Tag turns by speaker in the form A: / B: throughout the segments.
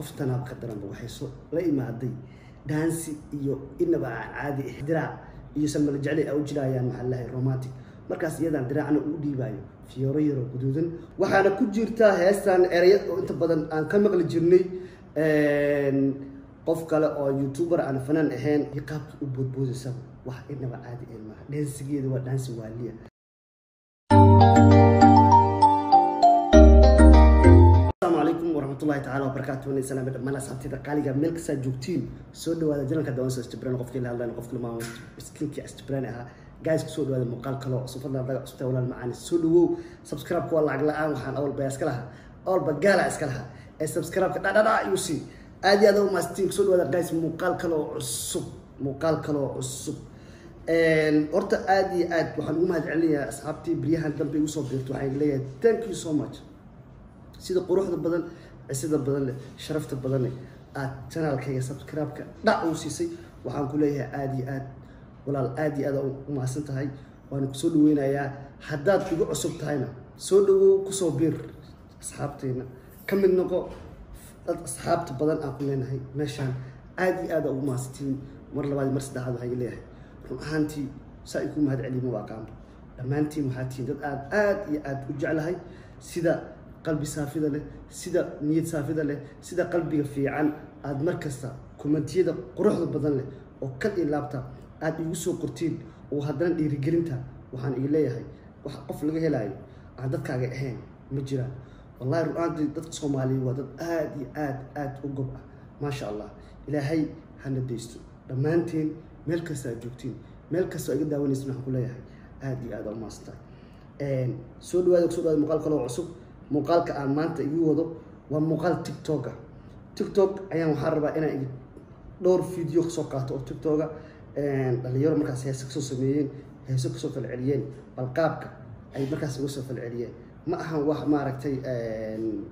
A: qoftana ka daranba waxay soo la imaaday dansi iyo inaba caadi diraac iyo samal jacli ay u jirayaan maxallaha romantic markaas iyadan diraacna u dhiibayo fiyooro yaro guduudan waxaana ku jirta heestan erayad oo inta badan aan ka maqli jirnay qof kale oo youtuber aan fanaan ahayn qaabka u boodboodaysa wax inaba caadi ah ma dansigeeda waa dansi waaliya warahmatullahi ta'ala wabarakatuh wa salaam dhammaan asxaabtayda qaaliga meel kasta joogtiin soo dhawaada janalka Dawansa Istibran qofkii la hadlayo qofkii ma skinka Istibran ah guys soo dhawaada muuqaal kale oo safadna daga cusubta walaal macaan soo dhawow subscribe ku lacag la'aan waxaan awal baa iska lahaa awal bagaala iska lahaa ee subscribe ka dhadhada igu si aad iyo aad u maastiin soo dhawaada guys muuqaal kale oo cusub horta aad iyo aad waxaan ugu mahadcelinayaa asxaabtii bariyahan dambe igu soo biirtay waxaan leeyahay thank you so much sida quruxda badan sida badan leh sharafta badan leh aad channelkayga subscribe-ka dhac u siisay waxaan ku leeyahay aad iyo aad walaal aad iyo aad u maasan tahay waan ku soo dhaweynayaa haddaad igu cusub tahayna soo dhawow ku soo biir asxaabteena ka mid noqo dad asxaabta badan aan ku leenahay meeshaan aad iyo aad ugu maasantiin mar labaad mar saddexaad waxaan leeyahay run ahaantii saa igu mahadceliyay ma waaqaanba dhammaantiin waxaad tihiin dad aad iyo aad u jeclahay sida qalbi saafida leh sida niyad saafida leh sida qalbiga fiican aad markasta kumentiyada quruxda badan leh oo kal iyo laabta aad igu soo qortiin oo haddana dhiirigelinta waxaan ii leeyahay wax qof laga helayo aan dadkaaga ahayn ma jiraan wallahi ru'aantii dadka Soomaaliyeed waa dad aad iyo aad u gob ah maasha Allah ilaahay hana deysto dhammaantiin meel kasta aad joogtiin meel kasta iga daawanaysan waxaan ku leeyahay aad iyo aad u maastan soo dhawaada muuqaal kale oo cusub muuqaalka aan maanta igu wado waa muuqaal TikTok ayaan waxaan rabaa inaan dhowr video soo qaato oo TikTok dhalinyaro markaas heeso kasoo sameeyeen heeso kasoo falceliyeen bal qaabka ay markaas uga soo falceliyeen ma ahan wax maaragtay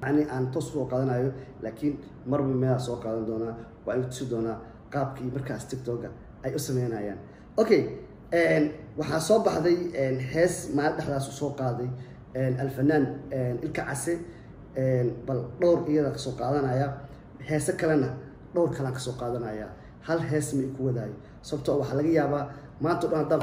A: yani aan toos soo qaadanayo laakiin marba meel soo qaadan doonaa waa in tusi doonaa qaabkii markaas TikTok ay u sameynayaan okay waxaa soo baxday hees maalin dhexdaas soo qaaday الفنان الكعسة بل دور إياه كسو قادنا يا هسه كلنا دور كلام كسو قادنا يا هل هس ميكو داي صبتوا وحلاقي يابا ما تقولنا دام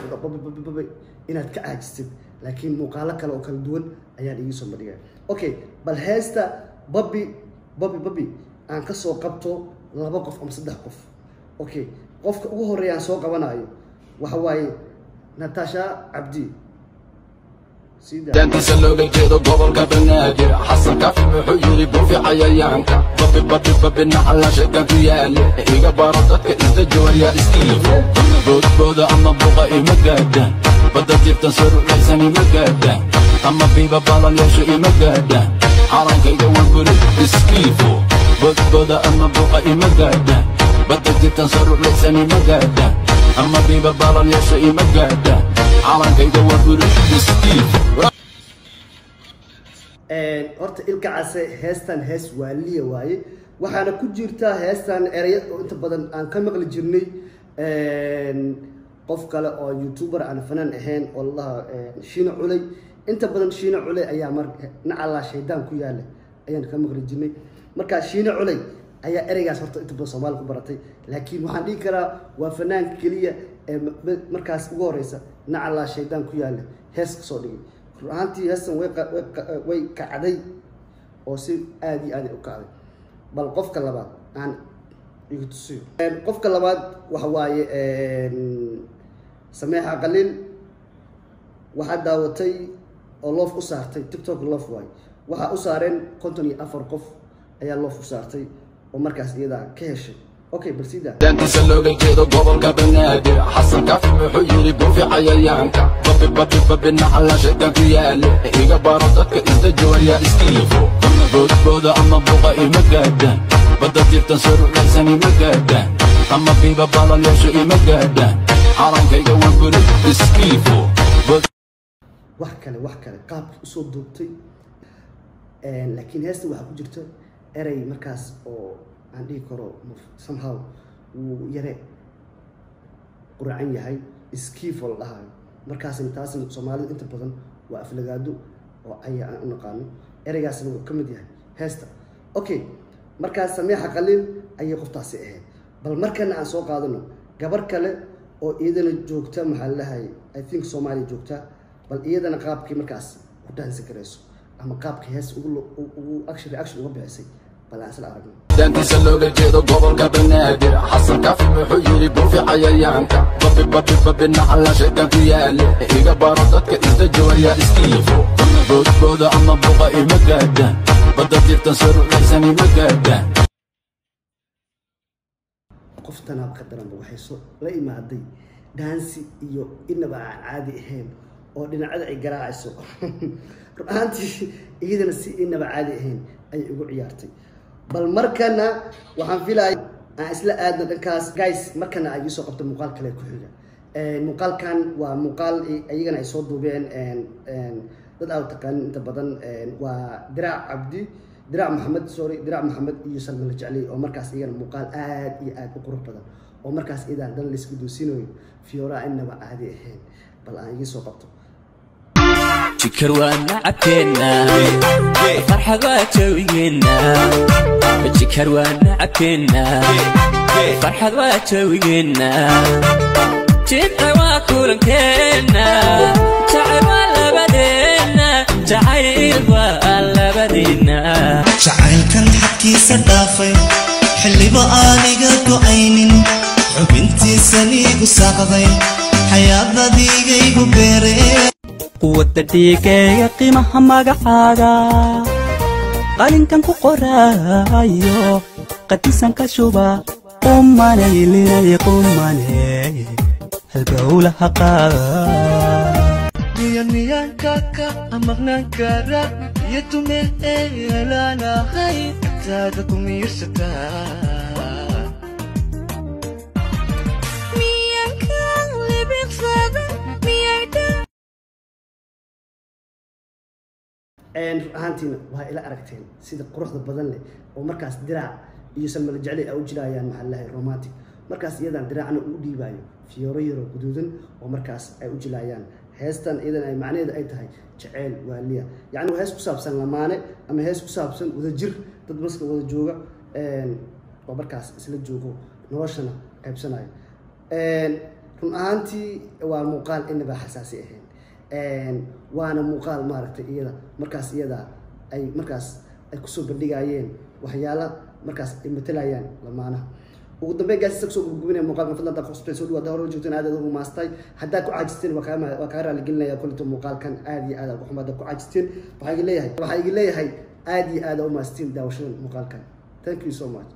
A: بب إنها كعجزت لكن مقالة كلا وكل دول أيان يجيسون بديها أوكي بل هسه ببي أنا كسو قبته لا بقف أم صدق قف أوكي قف وهو ريان سوق بنايو وحواي ناتاشا عبدي
B: دانتي سلوغي كيدو قبل كبناجر حسن كافي محيري بوفي عيايانك ببي نحلا شكا كيالي إيقا باردتك إنت جواريا إسكيفو بودا أما بوغا مقادا بدا جيب تنصر ليساني مقادا أما بيبا بالا ليشو مقادا عران كيدو وانبري إسكيفو بودا أما بوغا مقادا بدا جيب تنصر ليساني مقادا أما بيبا بالا ليشو مقادا عران كيدو وانبري إسكيفو
A: horta ilkacaase heestan hees waaliya waaye waxaana ku jirta heestan erayad oo inta badan aan ka maqli jirnay qof kale oo youtuber aan fanaan ahayn oo la shiina culay inta badan shiina culay ayaa mar nacala shaydaan ku yaala ayaan ka maqli jirnay marka shiina culay ayaa eraygaas horta inta badan Soomaali ku baratay laakiin waxaan dhigi karaa waa fanaan kaliya markaas ugu horeysa nacala shaydaan ku yaala hees ka soo dhigay ruuxantii heesan way kacday oo si aad iyo aad u kacday bal qofka labaad aan igu tusiyo qofka labaad waxa waaye sameexa qaliil waxa daawatay oo loof u saartay TikTok loof waaye waxa u saareen 54 qof ayaa loof u saartay oo markaas iyada ka heshay اوكي برسيدا
B: دانتي سلوغي كيدو قبل كبناجر حسن كافي محيري بوفي عيايانك ببي نحلا شكا كيالي إيقا باردتك إنت جواريا إسكيفو بودا أما بوغا مقادا بدا جيب تنصر ليساني مقادا أما بيبا بالا ليشو مقادا عران كيدو وانبري إسكيفو
A: وحكالي قاب سو دوبتي لكن هاستي waxaa ku jirta eray markaas oo aan dhigi karo somehow uu yare quraan yahay skiffle lahaa markaas intaas Soomaalidu inta badan waa aflagaado oo ay aan u naqaano eraygaasna uu kamid yahay heesta okay markaas Samiixa Qaliil ayay qoftaasi ahayd bal markana aan soo qaadano gabar kale oo iyadana joogta maxaa lahay I think Soomaali joogta bal iyadana qaabkii markaas ku dhaansi kareyso ama qaabkii hees ugu action uga bixisay bal aan isla aragno
B: daantiisa looga jeedo gobolka banaadir xasan kaafi wuxuu yiri buufi cayayaanka babi nacala shaytaan ku yaale iga baro dadka inta jooya iskiifo boodbooda ama buqa ima gaadaan badda jirtan saruucaysani ma gaadaan
A: qoftana qadaran waxay soo la imaaday daansi iyo inaba aan caadi ahayn oo dhinacada ay garaacayso ruuxantii iyadana si inaba caadi ahayn ay ugu ciyaartay bal markana waxaan filayaa aan isla aadna dhankaas guys markana ay soo qabto muuqaal kale ku xiga muuqaalkan waa muuqaal ayagana ay soo duubeen dad aad taqaan inta badan waa Diraac Maxamed iyo Salman Jacli oo markaas iyana muuqaal aad iyo aad u qurux badan oo markaas idan dal isku doosinayo Fiora inaba caadi ahayn bal aan iga soo qabto
C: شكر وانا عكينا فرحة واتوينا شكر وانا عكينا فرحة واتوينا جبنا واكل كينا شعر ولا بدينا شعير ولا بدينا
D: شعير كان حكي سدافي حلي بقالي قد عينين حبنتي سنيق ساقضي حياة ذيقي ببيري
C: قوة ديكي قيمة مقعادا قالين كان قرايو قديسان كشوبا قماني لني قماني القولة حقادا
D: نيان كاكا أمغنا كارا يتومي لانا هاي تادكم يرستا
A: ahaantiina waa ila aragteen sida quruxda badan leh oo markaas Diraac iyo Salman Jacli ay u jilayaan maxaa lahay romantic markaas iyadan Diraacna u dhiibayo Fiora yaro guduudan oo markaas ay u jilayaan heestan iyadan ay macnaheedu ay tahay jacayl waaliya yani hees ku saabsan lamaane ama hees ku saabsan wada jir dad baska wada jooga oo markaas isla joogo noloshana qaybsanayo run ahaantii waa muuqaal inaba xasaasi ahayn waana muuqaal maaragtay iyada markaas iyada ay markaas ay ku soo bandhigayeen waxyaalo markaas ay matalayaan lamaanaha ugu dambeyn gaas soo gudbinay muuqaalka fadlan ta qof soo dhawaada hore joogteen aad ugu maastay hadda ku caajisteen waa ka raali gelinaya kulto muuqaalkan aad iyo aad ugu xumada ku caajisteen waxay leeyahay aad iyo aad u maastiin daawashada muuqaalkan thank you so much